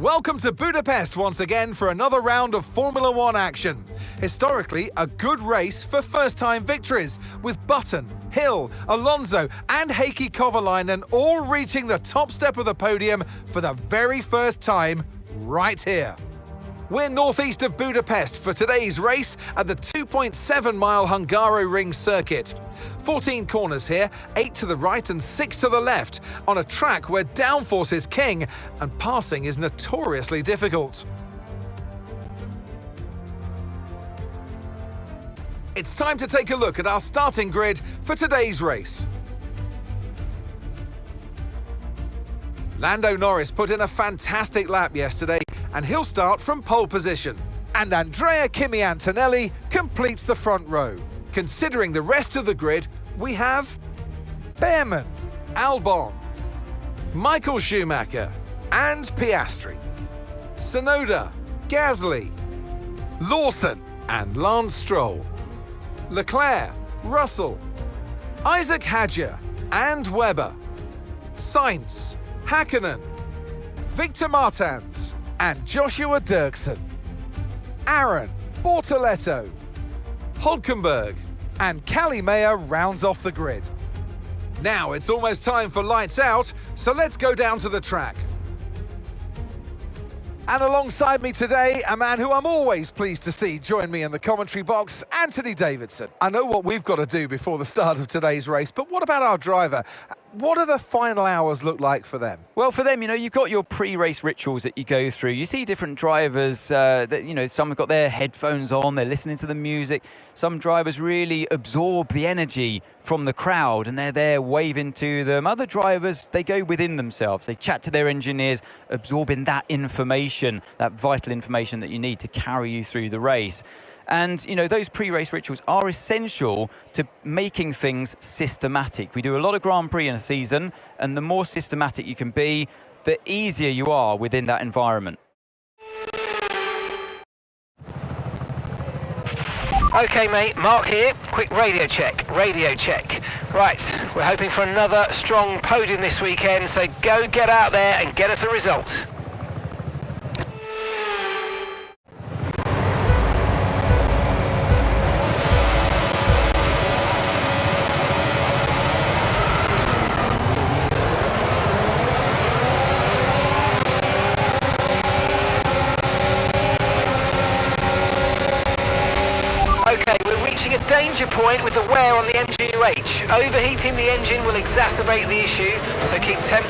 Welcome to Budapest once again for another round of Formula One action. Historically, a good race for first-time victories, with Button, Hill, Alonso and Heikki Kovalainen all reaching the top step of the podium for the very first time right here. We're northeast of Budapest for today's race at the 2.7-mile Hungaroring circuit. 14 corners here, 8 to the right and 6 to the left, on a track where downforce is king and passing is notoriously difficult. It's time to take a look at our starting grid for today's race. Lando Norris put in a fantastic lap yesterday, and he'll start from pole position. And Andrea Kimi Antonelli completes the front row. Considering the rest of the grid, we have Behrman, Albon, Michael Schumacher and Piastri, Tsunoda, Gasly, Lawson and Lance Stroll, Leclerc, Russell, Isaac Hadjar and Webber, Sainz, Hakkinen, Victor Martins and Joshua Dirksen, Aaron, Bortoletto, Hulkenberg and Callie Mayer rounds off the grid. Now it's almost time for lights out, so let's go down to the track. And alongside me today, a man who I'm always pleased to see join me in the commentary box, Anthony Davidson. I know what we've got to do before the start of today's race, but what about our driver? What do the final hours look like for them? Well, for them, you've got your pre-race rituals that you go through. You see different drivers that, some have got their headphones on, they're listening to the music. Some drivers really absorb the energy from the crowd and they're there waving to them. Other drivers, they go within themselves. They chat to their engineers, absorbing that information, that vital information that you need to carry you through the race. And, those pre-race rituals are essential to making things systematic. We do a lot of Grand Prix in a season, and the more systematic you can be, the easier you are within that environment. Okay, mate, Mark here. Quick radio check. Right, we're hoping for another strong podium this weekend, so go get out there and get us a result. Okay, we're reaching a danger point with the wear on the MGU-H. Overheating the engine will exacerbate the issue, so keep temp.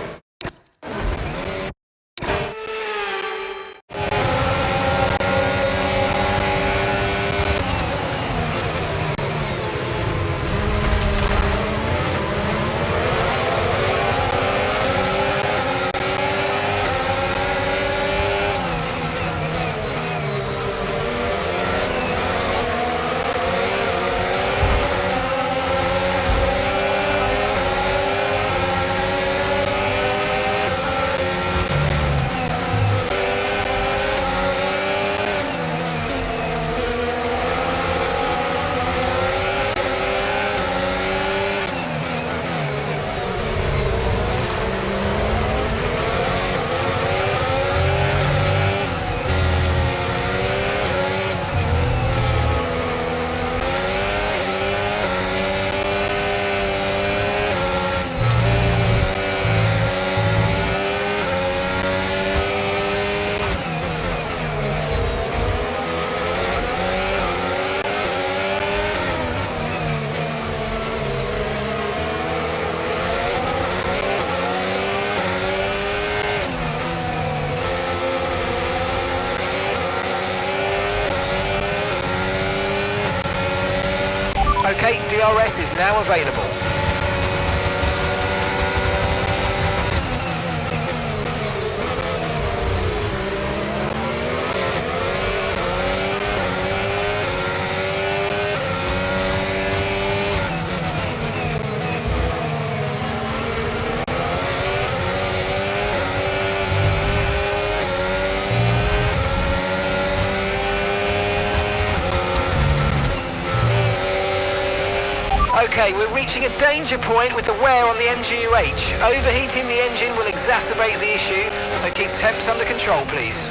Okay, DRS is now available. Okay, we're reaching a danger point with the wear on the MGU-H. Overheating the engine will exacerbate the issue, so keep temps under control, please.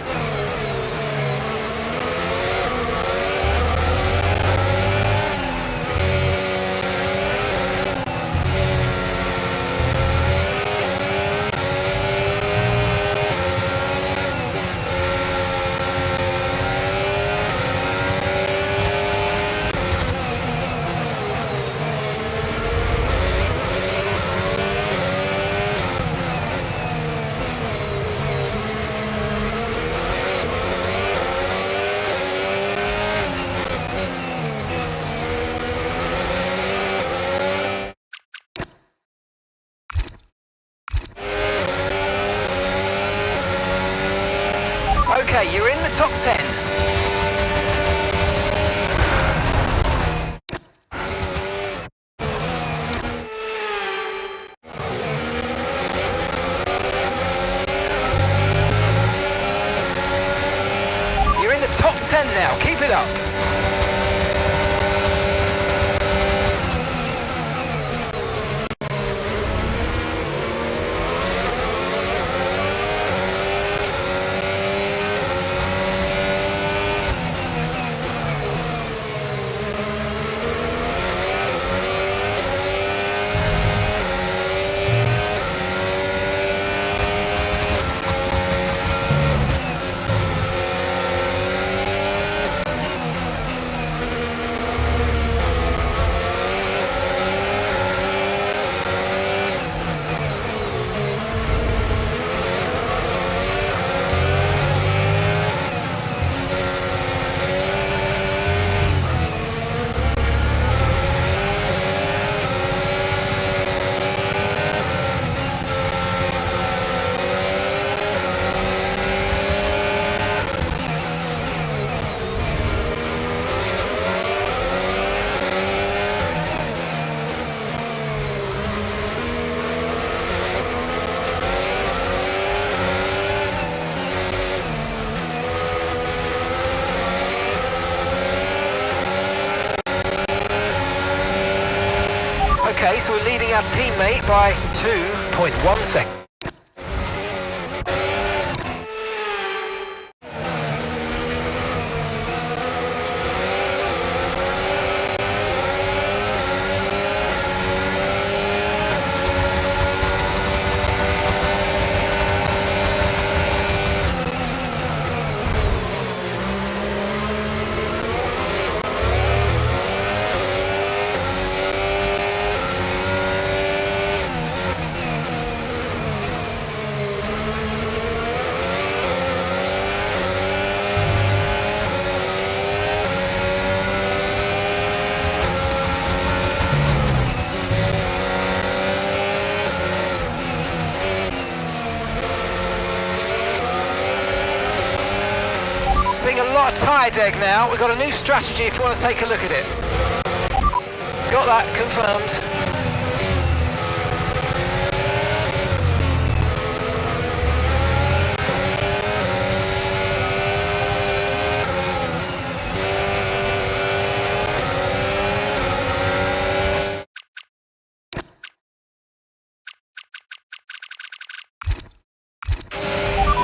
Okay, you're in the top 10. You're in the top 10 now, keep it up. Okay, so we're leading our teammate by 2.1 seconds. Seeing a lot of tyre deg now. We've got a new strategy if you want to take a look at it. Got that confirmed.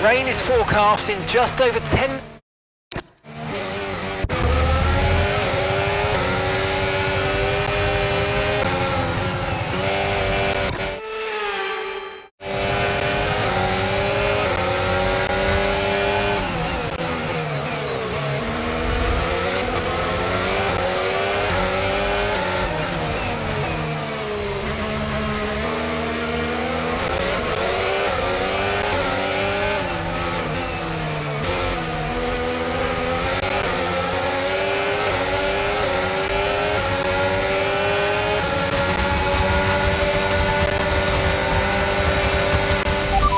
Rain is forecast in just over 10.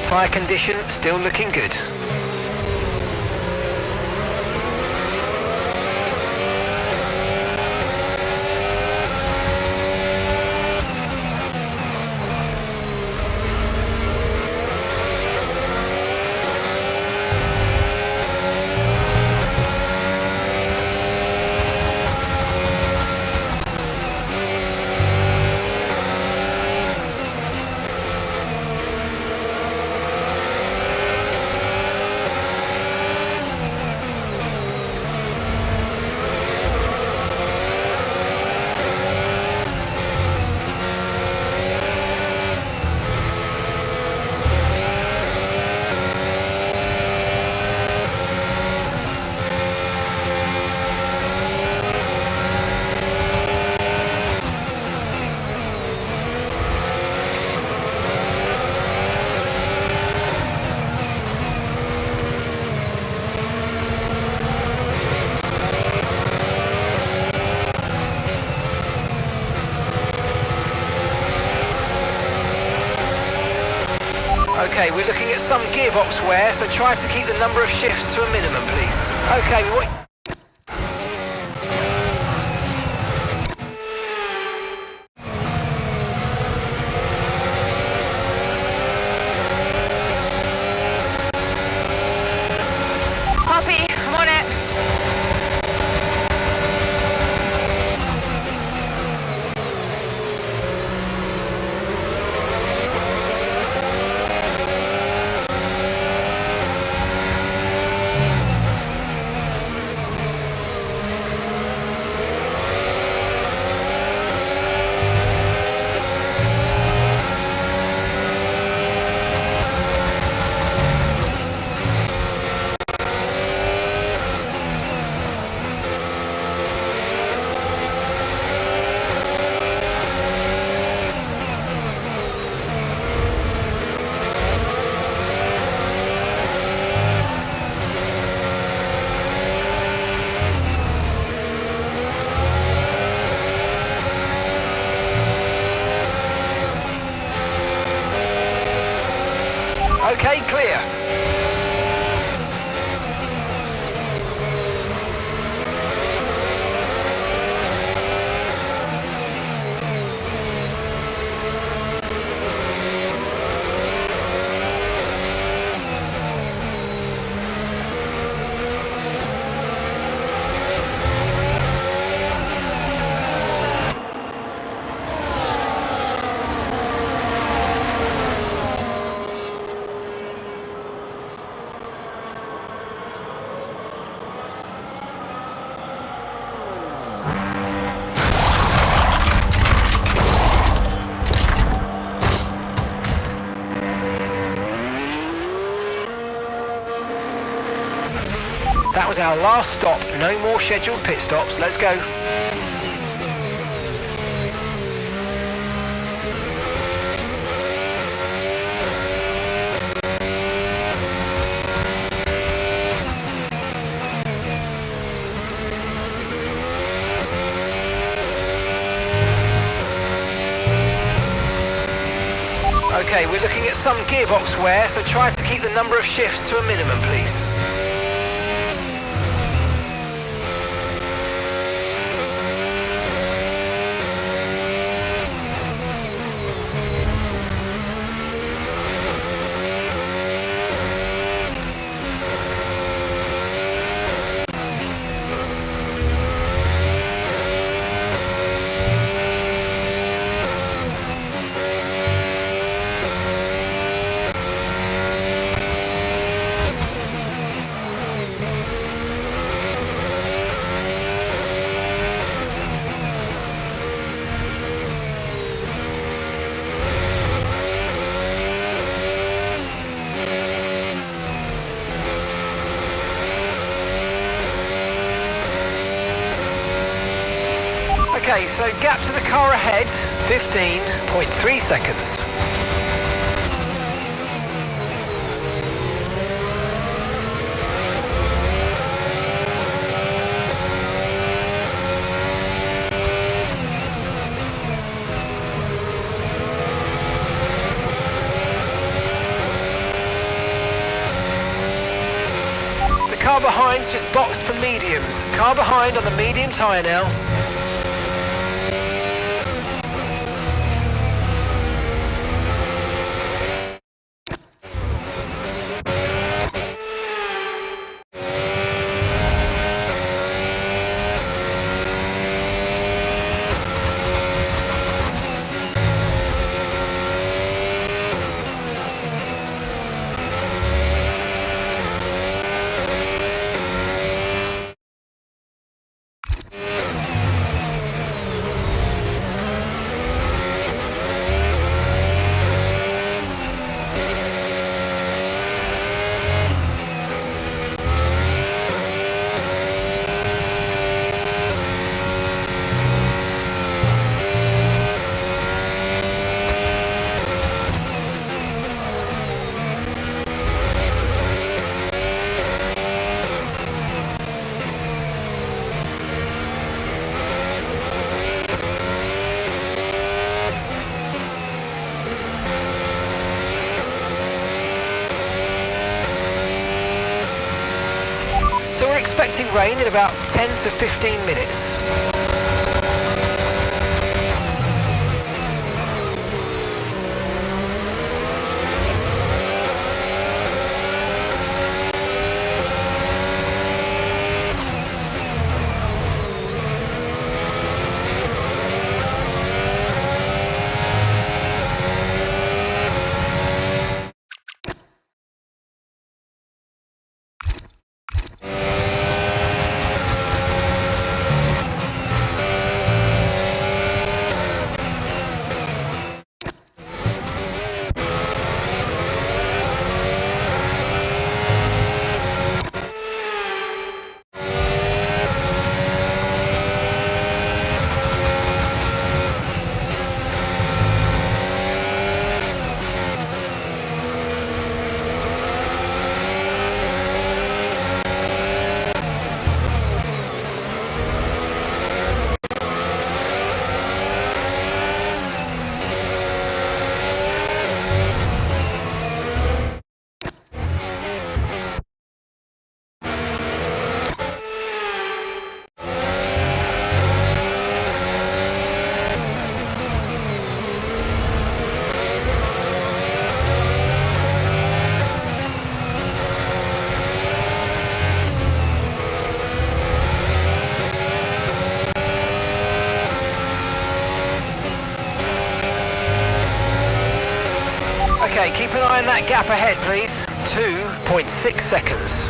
Tyre condition still looking good. at some gearbox wear, so try to keep the number of shifts to a minimum, please. Okay, we want... Copy, I'm on it. Okay, clear. That was our last stop. No more scheduled pit stops. Let's go. Okay, we're looking at some gearbox wear, so try to keep the number of shifts to a minimum, please. Okay, so gap to the car ahead, 15.3 seconds. The car behind's just boxed for mediums. Car behind on the medium tyre now. expecting rain in about 10 to 15 minutes. Okay, keep an eye on that gap ahead, please. 2.6 seconds.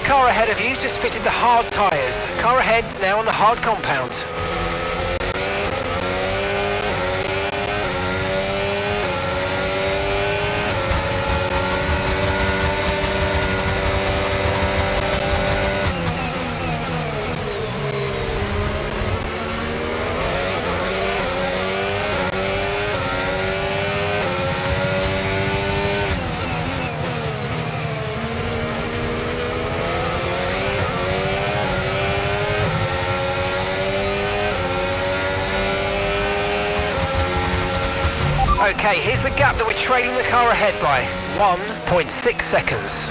Car ahead of you's just fitted the hard tyres. Car ahead now on the hard compound. Okay, here's the gap that we're trailing the car ahead by. 1.6 seconds.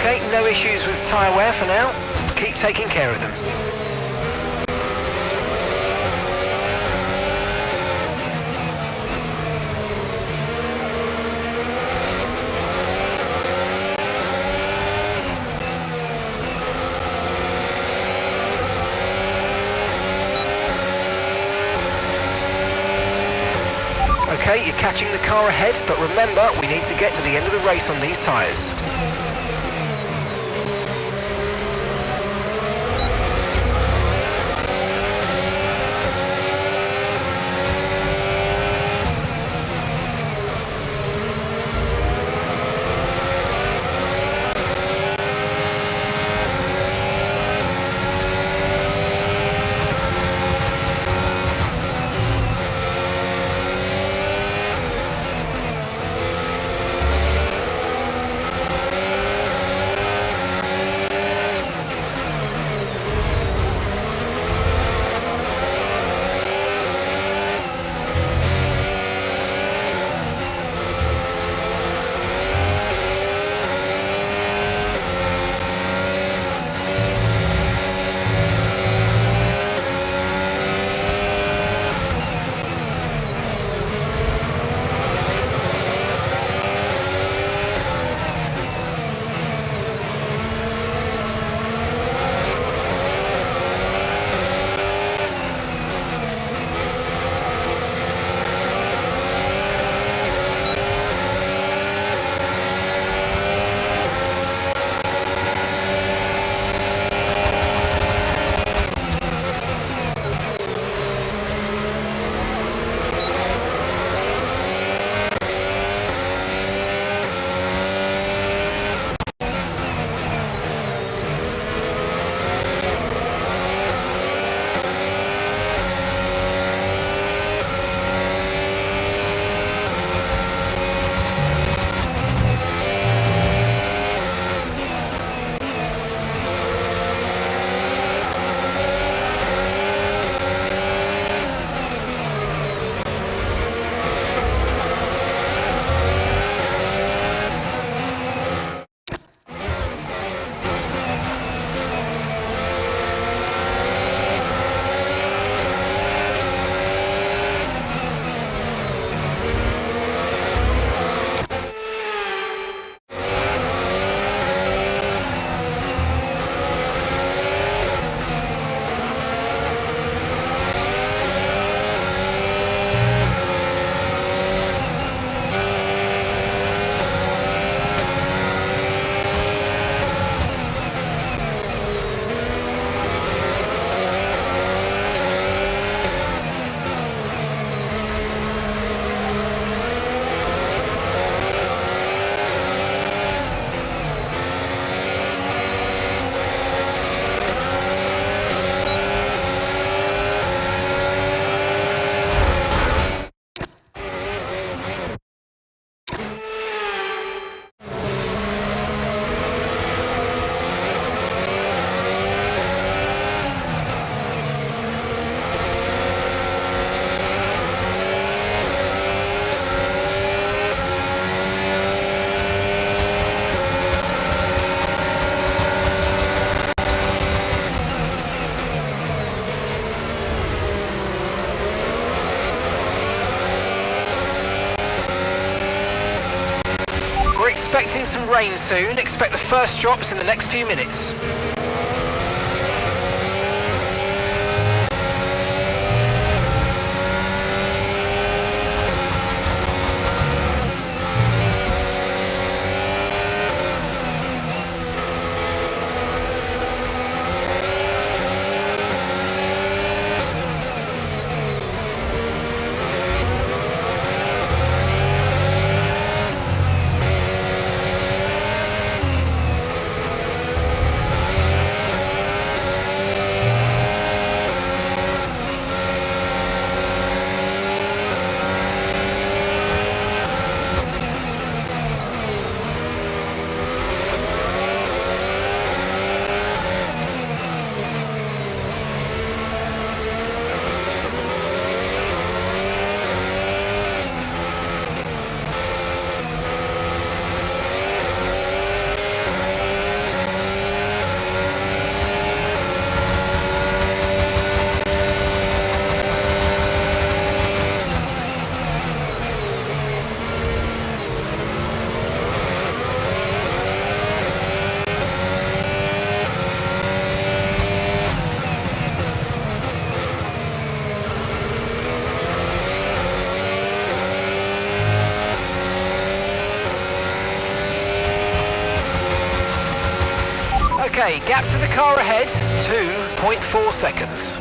Okay, no issues with tyre wear for now. Keep taking care of them. Okay, you're catching the car ahead, but remember, we need to get to the end of the race on these tyres. expecting some rain soon. Expect the first drops in the next few minutes. Okay, gap to the car ahead, 2.4 seconds.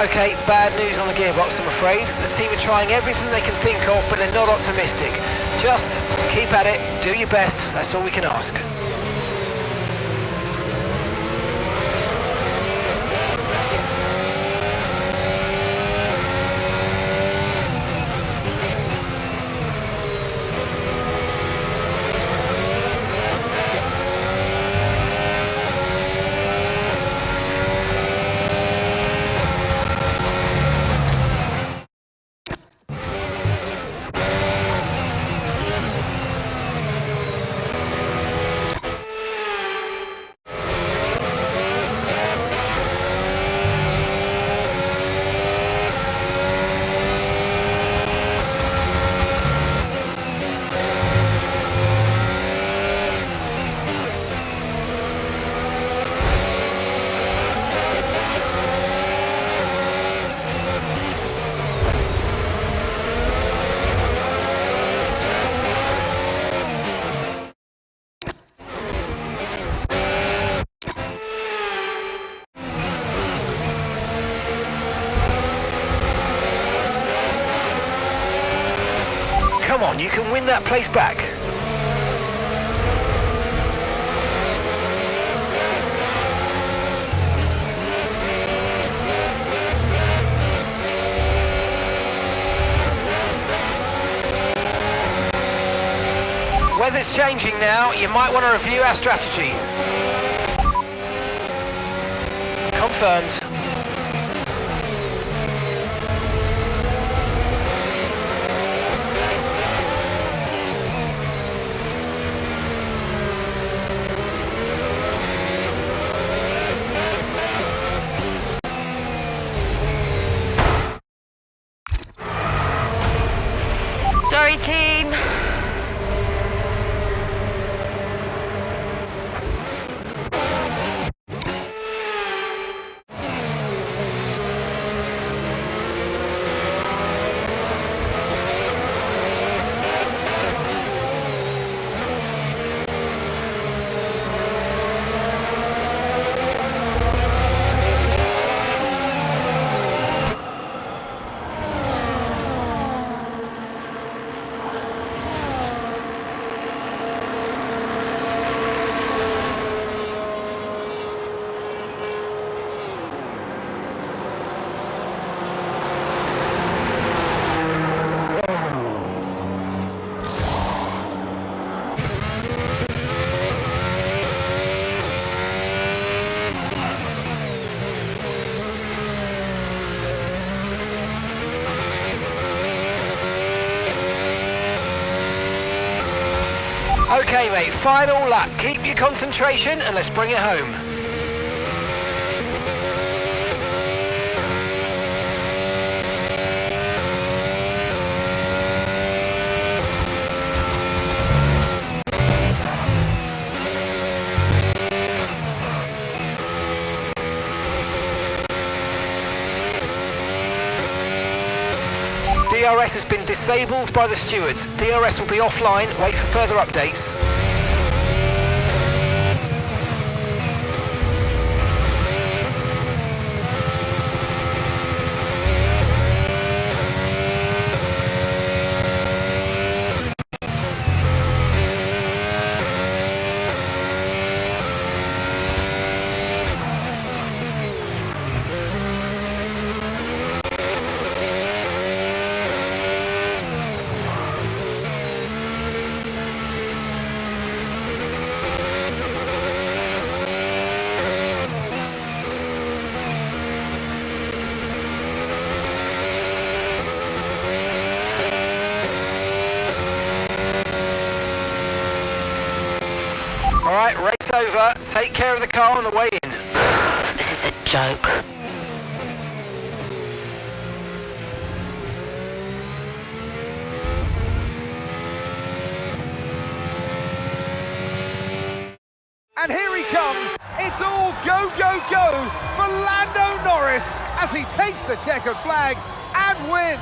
Okay, bad news on the gearbox, I'm afraid. The team are trying everything they can think of, but they're not optimistic. Just keep at it, do your best, that's all we can ask. on, you can win that place back. Weather's changing now, you might want to review our strategy. Confirmed. Sorry, team. Okay mate, final lap. Keep your concentration and let's bring it home. DRS has been disabled by the stewards. DRS will be offline. Wait for further updates. Alright, race over. Take care of the car on the way in. This is a joke. And here he comes. It's all go, go, go for Lando Norris as he takes the checkered flag and wins.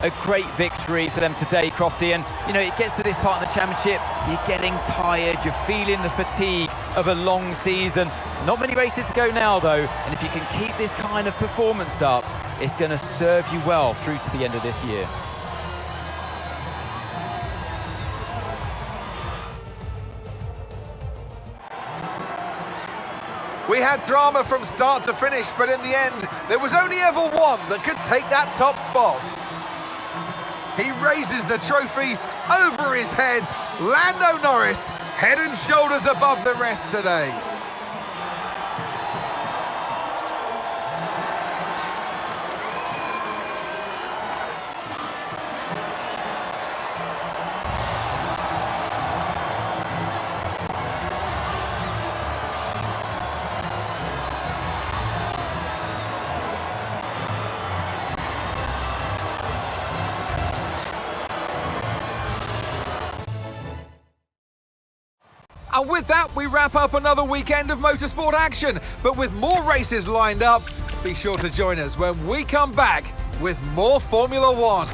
A great victory for them today, Crofty, and you know, it gets to this part of the championship, you're getting tired, you're feeling the fatigue of a long season. Not many races to go now though, and if you can keep this kind of performance up, it's going to serve you well through to the end of this year. We had drama from start to finish, but in the end, there was only ever one that could take that top spot. He raises the trophy over his head. Lando Norris, head and shoulders above the rest today. And with that, we wrap up another weekend of motorsport action. But with more races lined up, be sure to join us when we come back with more Formula One.